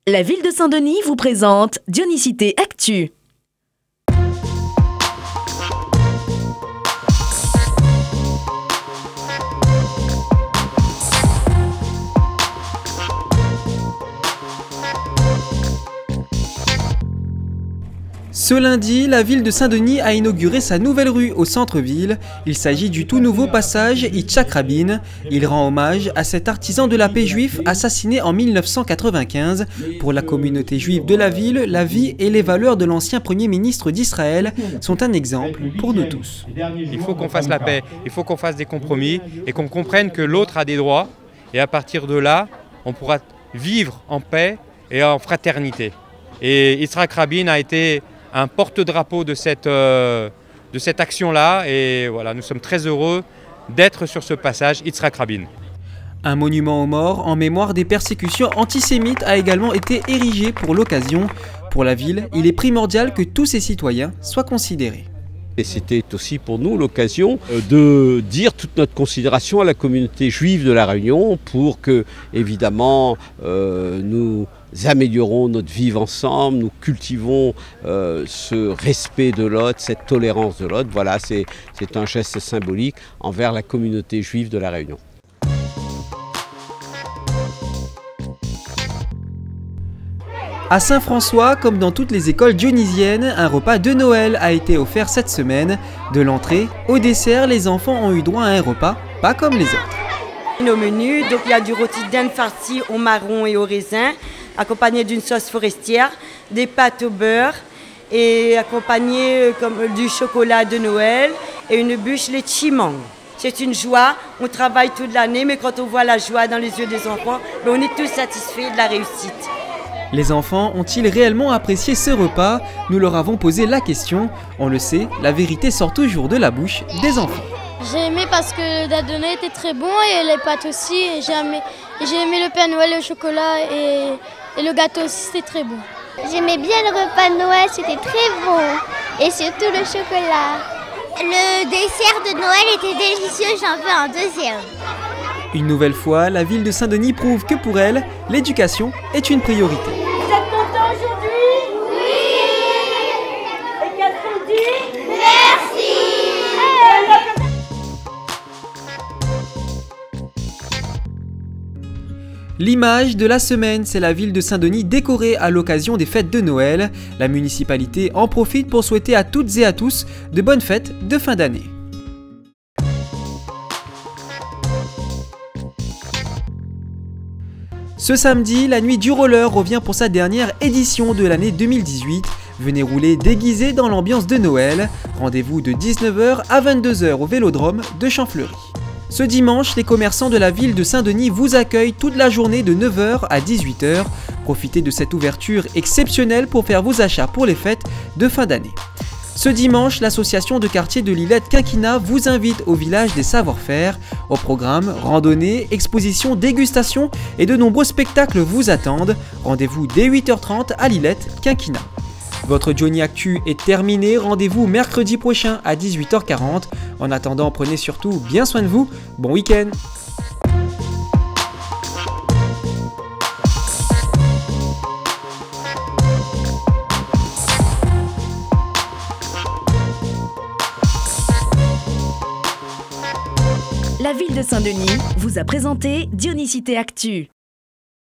La ville de Saint-Denis vous présente Dionysité Actu. Ce lundi, la ville de Saint-Denis a inauguré sa nouvelle rue au centre-ville. Il s'agit du tout nouveau passage Yitzhak Rabin. Il rend hommage à cet artisan de la paix juif assassiné en 1995. Pour la communauté juive de la ville, la vie et les valeurs de l'ancien premier ministre d'Israël sont un exemple pour nous tous. Il faut qu'on fasse la paix, il faut qu'on fasse des compromis et qu'on comprenne que l'autre a des droits. Et à partir de là, on pourra vivre en paix et en fraternité. Et Yitzhak Rabin a été un porte-drapeau de cette action-là. Et voilà, nous sommes très heureux d'être sur ce passage Yitzhak Rabin. Un monument aux morts en mémoire des persécutions antisémites a également été érigé pour l'occasion. Pour la ville, il est primordial que tous ses citoyens soient considérés. Et c'était aussi pour nous l'occasion de dire toute notre considération à la communauté juive de La Réunion pour que, évidemment, nous améliorons notre vivre ensemble, nous cultivons ce respect de l'autre, cette tolérance de l'autre. Voilà, c'est un geste symbolique envers la communauté juive de La Réunion. À Saint-François, comme dans toutes les écoles dionysiennes, un repas de Noël a été offert cette semaine. De l'entrée au dessert, les enfants ont eu droit à un repas pas comme les autres. Nos menus, donc il y a du rôti d'Inde farci au marron et au raisin, accompagné d'une sauce forestière, des pâtes au beurre et accompagné comme du chocolat de Noël et une bûche lait de chimang. C'est une joie, on travaille toute l'année, mais quand on voit la joie dans les yeux des enfants, on est tous satisfaits de la réussite. Les enfants ont-ils réellement apprécié ce repas? Nous leur avons posé la question. On le sait, la vérité sort toujours de la bouche des enfants. J'ai aimé parce que le dadonnet était très bon et les pâtes aussi. J'ai aimé le Père Noël, le chocolat et le gâteau aussi, c'était très bon. J'aimais bien le repas de Noël, c'était très bon. Et surtout le chocolat. Le dessert de Noël était délicieux, j'en veux un deuxième. Une nouvelle fois, la ville de Saint-Denis prouve que pour elle, l'éducation est une priorité. Vous êtes contents aujourd'hui? Oui! Et qu'est-ce qu'on dit? Merci! L'image de la semaine, c'est la ville de Saint-Denis décorée à l'occasion des fêtes de Noël. La municipalité en profite pour souhaiter à toutes et à tous de bonnes fêtes de fin d'année. Ce samedi, la nuit du roller revient pour sa dernière édition de l'année 2018. Venez rouler déguisé dans l'ambiance de Noël. Rendez-vous de 19h à 22h au Vélodrome de Champfleury. Ce dimanche, les commerçants de la ville de Saint-Denis vous accueillent toute la journée de 9h à 18h. Profitez de cette ouverture exceptionnelle pour faire vos achats pour les fêtes de fin d'année. Ce dimanche, l'association de quartier de l'Illette Quinquina vous invite au village des savoir-faire. Au programme, randonnée, exposition, dégustation et de nombreux spectacles vous attendent. Rendez-vous dès 8h30 à l'Illette Quinquina. Votre Johnny Actu est terminé, rendez-vous mercredi prochain à 18h40. En attendant, prenez surtout bien soin de vous. Bon week-end! La ville de Saint-Denis vous a présenté Dionysité Actu.